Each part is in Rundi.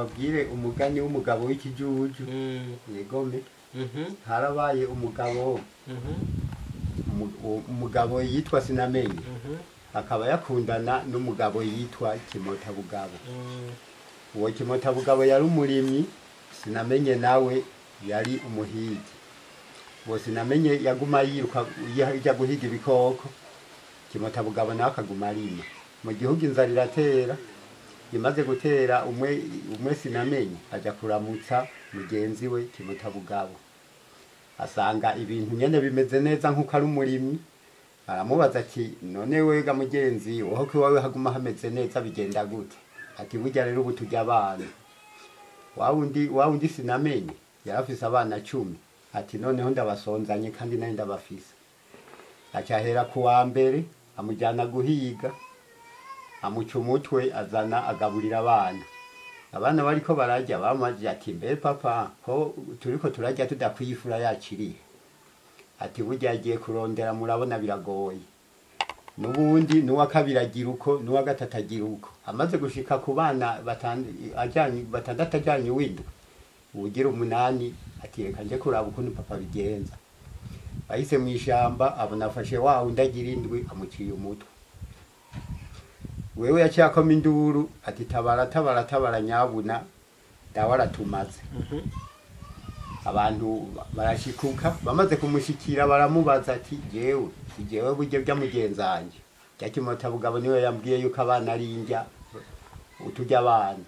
babwire umugani w'umugabo w'ikijuju yegome harabaye umugabo yitwa Sinamenye akaba yakundana n'umugabo yitwa Kimotabugabo. Uwo Kimotabugabo yari umurimyi, Sinamenye nawe yari umuhigi. Uwo Sinamenye yaguma yiruka ijya guhiga ibikoko, Kimotabugabo nawe akaguma arima. Mu gihugu inzara iratera, imaze gutera umwe Sinamenye aja kuramutsa mugenzi we Kimotabugabo, asanga ibintu nyene bimeze neza nkuko ari umurimyi. Aramubaza ati none wega mugenzi woho ko wawe haguma hameze neza bigenda gute? Ati burya rero ubu turya abana. Wawundi Sinamenye yarafise abana 10. Ati noneho ndabasonzanye kandi nayo ndabafise. Acahera ku wa mbere amujyana guhiga, amuca umutwe azana agaburira abana. Abana bariko barajya bamaje ati mbe papa ko turiko turajya tudakwifura yakiriye. Ati burya agiye kurondera murabona biragoye. Nubundi nuwa kabiri agira uko, nuwa gatatu agira uko. Amaze gushika ku bana batandatu ajanye windwa. Ugira 8 ati reka nje kuraba ukuntu papa bigenza. Bahise mu ishamba abona afashe wa undagira 7 amuciye umutwe. Wewe yacyakoma induru ati tabara nyabuna dawara tumaze. Abantu barashikuka bamaze kumushikira baramubaza ati jewe burye byamugenzanje. Kimotabugabo niwe yambwiye yuko abana ari indya uturya abana.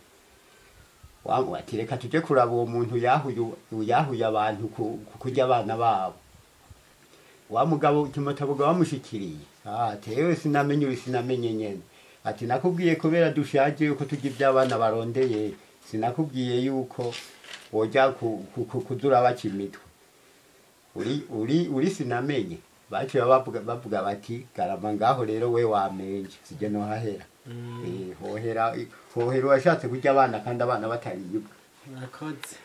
Ati reka tuje kuraba uwo muntu yahuye abantu kurya abana babo. Wa mugabo Kimotabugabo bamushikiriye tewe Sinamenye nyene. Ati nakubwiye kubera dushaje yuko turya iby'abana barondeye, sinakubwiye yuko woja kuzura bakimitwe. Uri Sinamenye bacu bavuga bati garama ngaho rero we wamenje sije no hahera. Hohera washatse kurya abana kandi abana batariyuka. Murakoze.